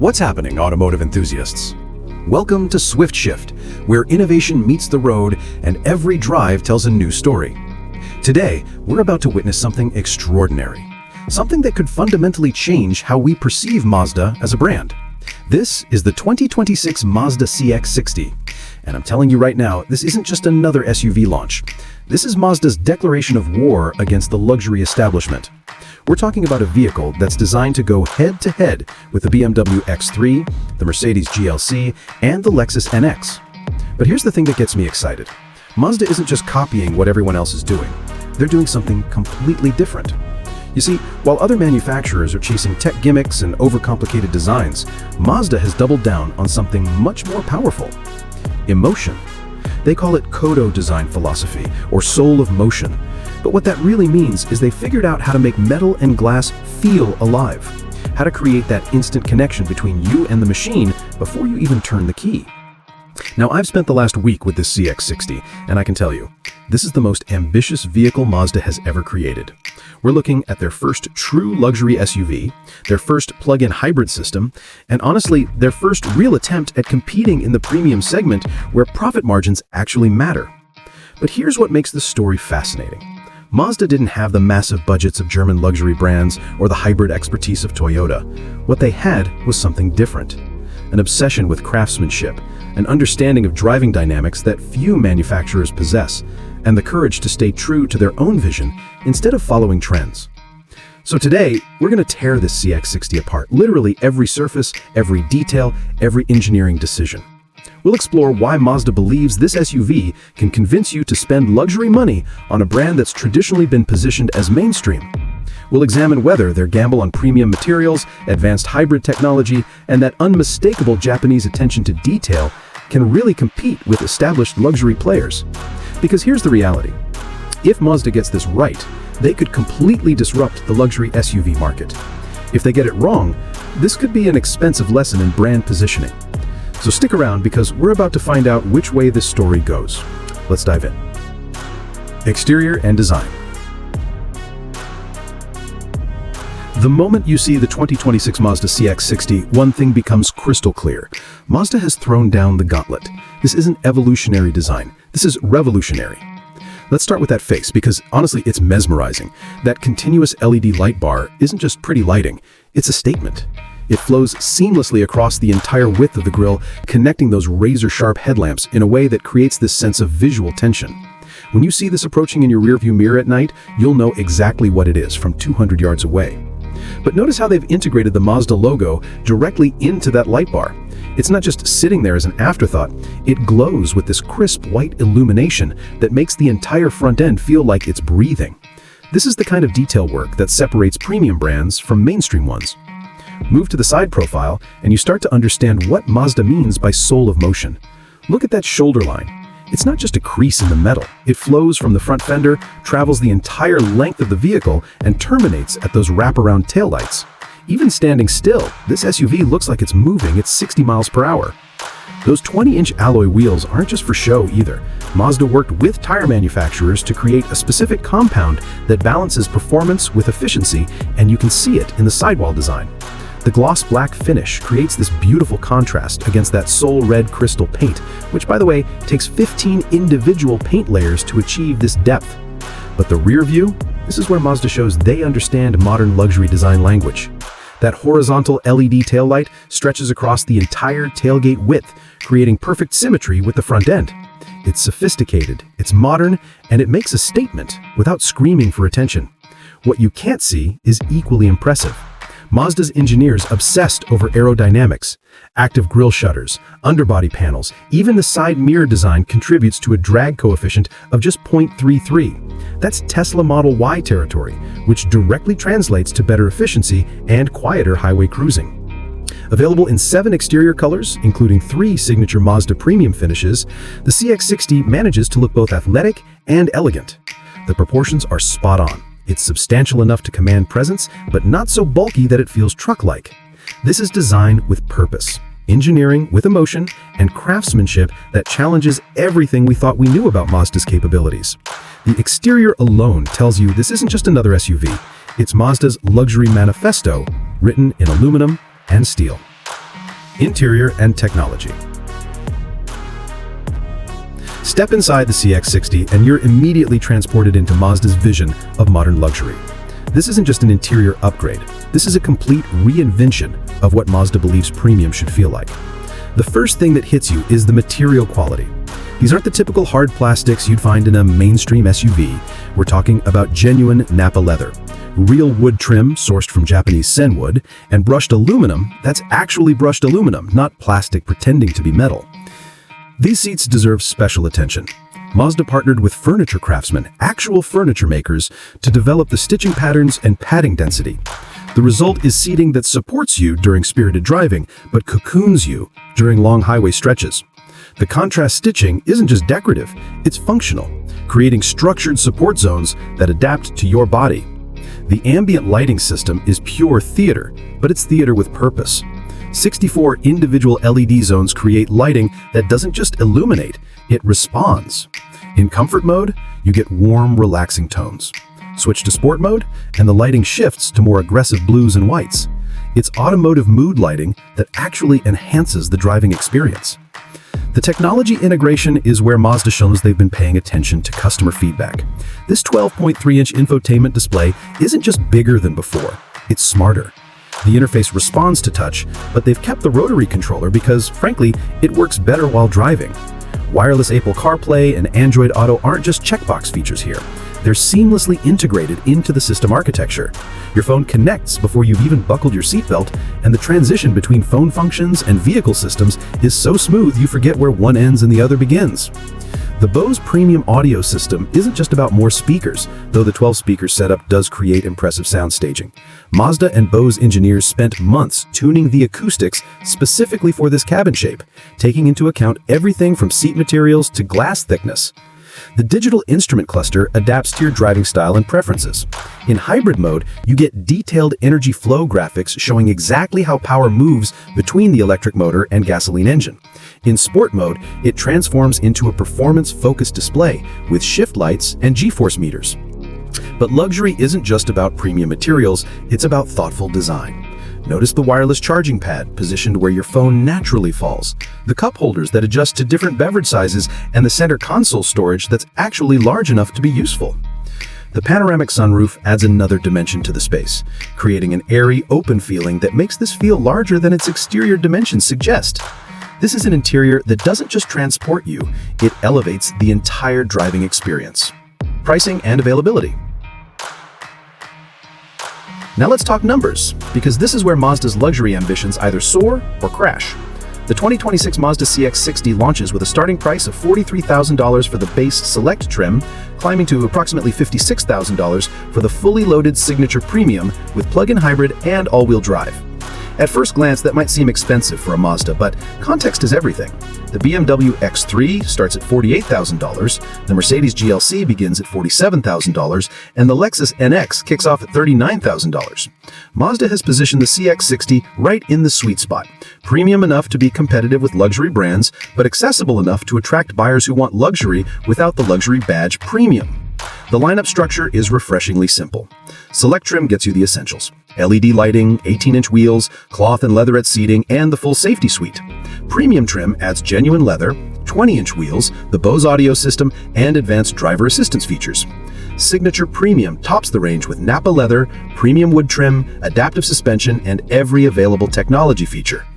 What's happening, automotive enthusiasts? Welcome to Swift Shift, where innovation meets the road and every drive tells a new story. Today, we're about to witness something extraordinary, something that could fundamentally change how we perceive Mazda as a brand. This is the 2026 Mazda CX-60, and I'm telling you right now, this isn't just another SUV launch. This is Mazda's declaration of war against the luxury establishment. We're talking about a vehicle that's designed to go head-to-head with the BMW X3, the Mercedes GLC, and the Lexus NX. But here's the thing that gets me excited. Mazda isn't just copying what everyone else is doing. They're doing something completely different. You see, while other manufacturers are chasing tech gimmicks and overcomplicated designs, Mazda has doubled down on something much more powerful: emotion. They call it Kodo design philosophy, or soul of motion. But what that really means is they figured out how to make metal and glass feel alive, how to create that instant connection between you and the machine before you even turn the key. Now, I've spent the last week with this CX-60, and I can tell you, this is the most ambitious vehicle Mazda has ever created. We're looking at their first true luxury SUV, their first plug-in hybrid system, and honestly, their first real attempt at competing in the premium segment where profit margins actually matter. But here's what makes this story fascinating. Mazda didn't have the massive budgets of German luxury brands or the hybrid expertise of Toyota. What they had was something different: an obsession with craftsmanship, an understanding of driving dynamics that few manufacturers possess, and the courage to stay true to their own vision instead of following trends. So today, we're going to tear this CX-60 apart, literally every surface, every detail, every engineering decision. We'll explore why Mazda believes this SUV can convince you to spend luxury money on a brand that's traditionally been positioned as mainstream. We'll examine whether their gamble on premium materials, advanced hybrid technology, and that unmistakable Japanese attention to detail can really compete with established luxury players. Because here's the reality. If Mazda gets this right, they could completely disrupt the luxury SUV market. If they get it wrong, this could be an expensive lesson in brand positioning. So stick around, because we're about to find out which way this story goes. Let's dive in. Exterior and design. The moment you see the 2026 Mazda CX-60, one thing becomes crystal clear. Mazda has thrown down the gauntlet. This isn't evolutionary design. This is revolutionary. Let's start with that face, because honestly, it's mesmerizing. That continuous LED light bar isn't just pretty lighting, it's a statement. It flows seamlessly across the entire width of the grille, connecting those razor-sharp headlamps in a way that creates this sense of visual tension. When you see this approaching in your rearview mirror at night, you'll know exactly what it is from 200 yards away. But notice how they've integrated the Mazda logo directly into that light bar. It's not just sitting there as an afterthought, it glows with this crisp white illumination that makes the entire front end feel like it's breathing. This is the kind of detail work that separates premium brands from mainstream ones. Move to the side profile, and you start to understand what Mazda means by soul of motion. Look at that shoulder line. It's not just a crease in the metal. It flows from the front fender, travels the entire length of the vehicle, and terminates at those wraparound taillights. Even standing still, this SUV looks like it's moving at 60 miles per hour. Those 20-inch alloy wheels aren't just for show either. Mazda worked with tire manufacturers to create a specific compound that balances performance with efficiency, and you can see it in the sidewall design. The gloss black finish creates this beautiful contrast against that soul red crystal paint, which, by the way, takes 15 individual paint layers to achieve this depth. But the rear view, this is where Mazda shows they understand modern luxury design language. That horizontal LED taillight stretches across the entire tailgate width, creating perfect symmetry with the front end. It's sophisticated, it's modern, and it makes a statement without screaming for attention. What you can't see is equally impressive. Mazda's engineers obsessed over aerodynamics. Active grille shutters, underbody panels, even the side mirror design contributes to a drag coefficient of just 0.33. That's Tesla Model Y territory, which directly translates to better efficiency and quieter highway cruising. Available in 7 exterior colors, including 3 signature Mazda premium finishes, the CX-60 manages to look both athletic and elegant. The proportions are spot on. It's substantial enough to command presence, but not so bulky that it feels truck-like. This is designed with purpose, engineering with emotion, and craftsmanship that challenges everything we thought we knew about Mazda's capabilities. The exterior alone tells you this isn't just another SUV. It's Mazda's luxury manifesto, written in aluminum and steel. Interior and technology. Step inside the CX-60 and you're immediately transported into Mazda's vision of modern luxury. This isn't just an interior upgrade. This is a complete reinvention of what Mazda believes premium should feel like. The first thing that hits you is the material quality. These aren't the typical hard plastics you'd find in a mainstream SUV. We're talking about genuine Nappa leather, real wood trim sourced from Japanese senwood, and brushed aluminum that's actually brushed aluminum, not plastic pretending to be metal. These seats deserve special attention. Mazda partnered with furniture craftsmen, actual furniture makers, to develop the stitching patterns and padding density. The result is seating that supports you during spirited driving, but cocoons you during long highway stretches. The contrast stitching isn't just decorative, it's functional, creating structured support zones that adapt to your body. The ambient lighting system is pure theater, but it's theater with purpose. 64 individual LED zones create lighting that doesn't just illuminate, it responds. In comfort mode, you get warm, relaxing tones. Switch to sport mode, and the lighting shifts to more aggressive blues and whites. It's automotive mood lighting that actually enhances the driving experience. The technology integration is where Mazda shows they've been paying attention to customer feedback. This 12.3-inch infotainment display isn't just bigger than before, it's smarter. The interface responds to touch, but they've kept the rotary controller because, frankly, it works better while driving. Wireless Apple CarPlay and Android Auto aren't just checkbox features here. They're seamlessly integrated into the system architecture. Your phone connects before you've even buckled your seatbelt, and the transition between phone functions and vehicle systems is so smooth you forget where one ends and the other begins. The Bose premium audio system isn't just about more speakers, though the 12-speaker setup does create impressive sound staging. Mazda and Bose engineers spent months tuning the acoustics specifically for this cabin shape, taking into account everything from seat materials to glass thickness. The digital instrument cluster adapts to your driving style and preferences. In hybrid mode, you get detailed energy flow graphics showing exactly how power moves between the electric motor and gasoline engine. In sport mode, it transforms into a performance-focused display with shift lights and G-force meters. But luxury isn't just about premium materials, it's about thoughtful design. Notice the wireless charging pad positioned where your phone naturally falls, the cup holders that adjust to different beverage sizes, and the center console storage that's actually large enough to be useful. The panoramic sunroof adds another dimension to the space, creating an airy, open feeling that makes this feel larger than its exterior dimensions suggest. This is an interior that doesn't just transport you, it elevates the entire driving experience. Pricing and availability. Now let's talk numbers, because this is where Mazda's luxury ambitions either soar or crash. The 2026 Mazda CX-60 launches with a starting price of $43,000 for the base Select trim, climbing to approximately $56,000 for the fully loaded Signature Premium with plug-in hybrid and all-wheel drive. At first glance, that might seem expensive for a Mazda, but context is everything. The BMW X3 starts at $48,000, the Mercedes GLC begins at $47,000, and the Lexus NX kicks off at $39,000. Mazda has positioned the CX-60 right in the sweet spot, premium enough to be competitive with luxury brands, but accessible enough to attract buyers who want luxury without the luxury badge premium. The lineup structure is refreshingly simple. Select trim gets you the essentials: LED lighting, 18-inch wheels, cloth and leatherette seating, and the full safety suite. Premium trim adds genuine leather, 20-inch wheels, the Bose audio system, and advanced driver assistance features. Signature Premium tops the range with Nappa leather, premium wood trim, adaptive suspension, and every available technology feature.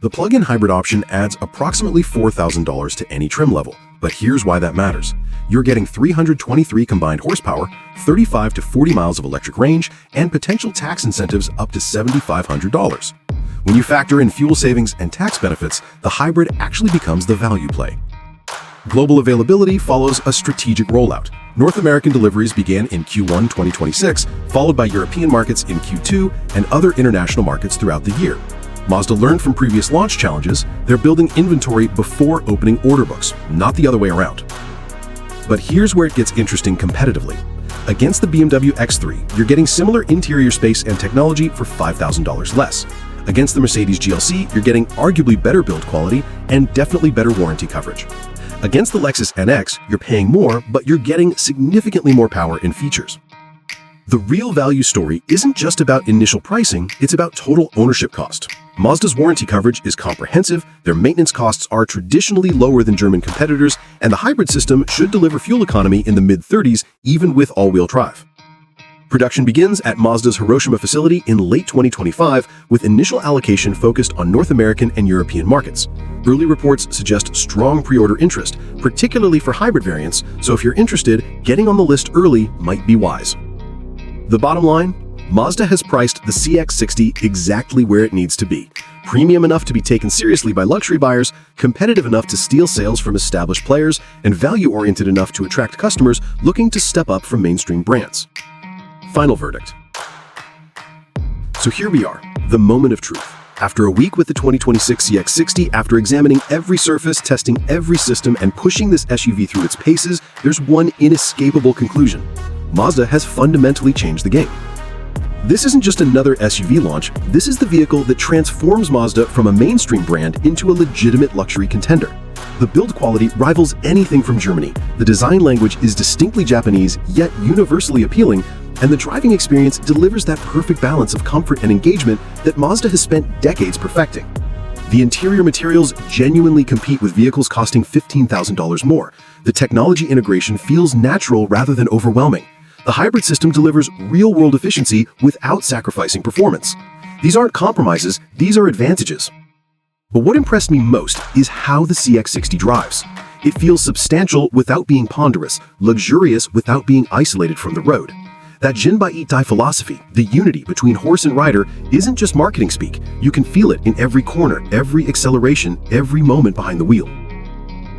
The plug-in hybrid option adds approximately $4,000 to any trim level, but here's why that matters. You're getting 323 combined horsepower, 35 to 40 miles of electric range, and potential tax incentives up to $7,500. When you factor in fuel savings and tax benefits, the hybrid actually becomes the value play. Global availability follows a strategic rollout. North American deliveries began in Q1 2026, followed by European markets in Q2 and other international markets throughout the year. Mazda learned from previous launch challenges. They're building inventory before opening order books, not the other way around. But here's where it gets interesting competitively. Against the BMW X3, you're getting similar interior space and technology for $5,000 less. Against the Mercedes GLC, you're getting arguably better build quality and definitely better warranty coverage. Against the Lexus NX, you're paying more, but you're getting significantly more power and features. The real value story isn't just about initial pricing, it's about total ownership cost. Mazda's warranty coverage is comprehensive, their maintenance costs are traditionally lower than German competitors, and the hybrid system should deliver fuel economy in the mid-30s even with all-wheel drive. Production begins at Mazda's Hiroshima facility in late 2025, with initial allocation focused on North American and European markets. Early reports suggest strong pre-order interest, particularly for hybrid variants, so if you're interested, getting on the list early might be wise. The bottom line? Mazda has priced the CX-60 exactly where it needs to be. Premium enough to be taken seriously by luxury buyers, competitive enough to steal sales from established players, and value-oriented enough to attract customers looking to step up from mainstream brands. Final verdict. So here we are, the moment of truth. After a week with the 2026 CX-60, after examining every surface, testing every system, and pushing this SUV through its paces, there's one inescapable conclusion. Mazda has fundamentally changed the game. This isn't just another SUV launch, this is the vehicle that transforms Mazda from a mainstream brand into a legitimate luxury contender. The build quality rivals anything from Germany, the design language is distinctly Japanese yet universally appealing, and the driving experience delivers that perfect balance of comfort and engagement that Mazda has spent decades perfecting. The interior materials genuinely compete with vehicles costing $15,000 more. The technology integration feels natural rather than overwhelming. The hybrid system delivers real-world efficiency without sacrificing performance. These aren't compromises, these are advantages. But what impressed me most is how the CX-60 drives. It feels substantial without being ponderous, luxurious without being isolated from the road. That Jin by Eat Die philosophy, the unity between horse and rider, isn't just marketing speak. You can feel it in every corner, every acceleration, every moment behind the wheel.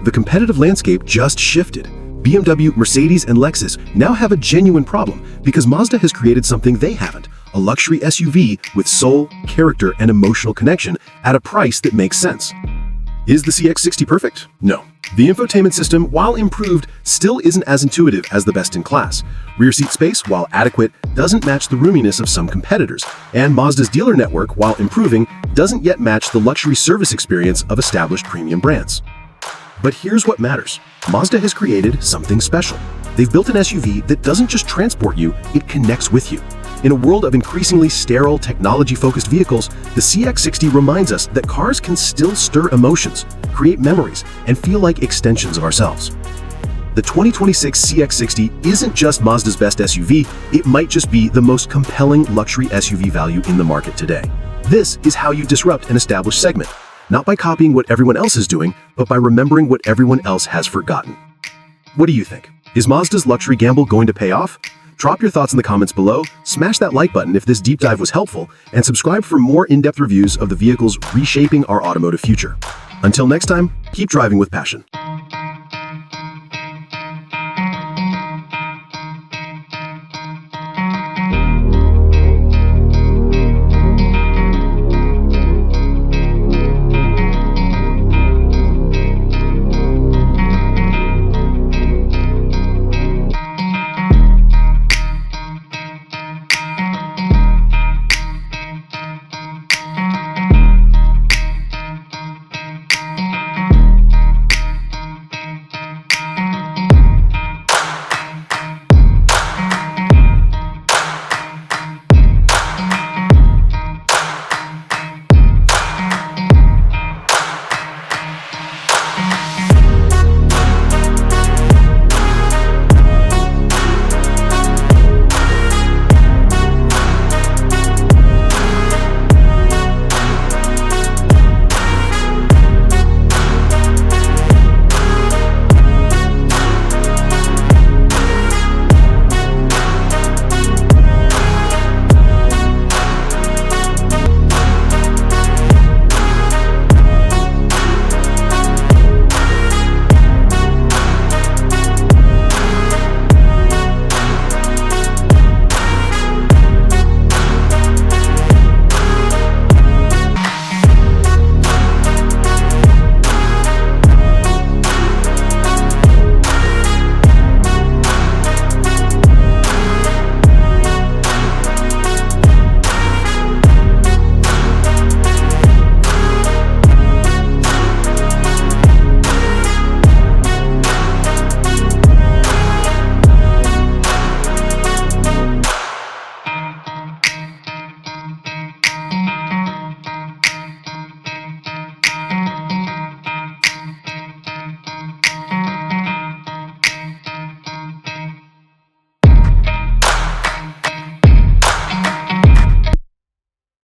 The competitive landscape just shifted. BMW, Mercedes, and Lexus now have a genuine problem because Mazda has created something they haven't, a luxury SUV with soul, character, and emotional connection at a price that makes sense. Is the CX-60 perfect? No. The infotainment system, while improved, still isn't as intuitive as the best in class. Rear seat space, while adequate, doesn't match the roominess of some competitors, and Mazda's dealer network, while improving, doesn't yet match the luxury service experience of established premium brands. But here's what matters. Mazda has created something special. They've built an SUV that doesn't just transport you, it connects with you. In a world of increasingly sterile, technology-focused vehicles, the CX-60 reminds us that cars can still stir emotions, create memories, and feel like extensions of ourselves. The 2026 CX-60 isn't just Mazda's best SUV, it might just be the most compelling luxury SUV value in the market today. This is how you disrupt an established segment. Not by copying what everyone else is doing, but by remembering what everyone else has forgotten. What do you think? Is Mazda's luxury gamble going to pay off? Drop your thoughts in the comments below, smash that like button if this deep dive was helpful, and subscribe for more in-depth reviews of the vehicles reshaping our automotive future. Until next time, keep driving with passion.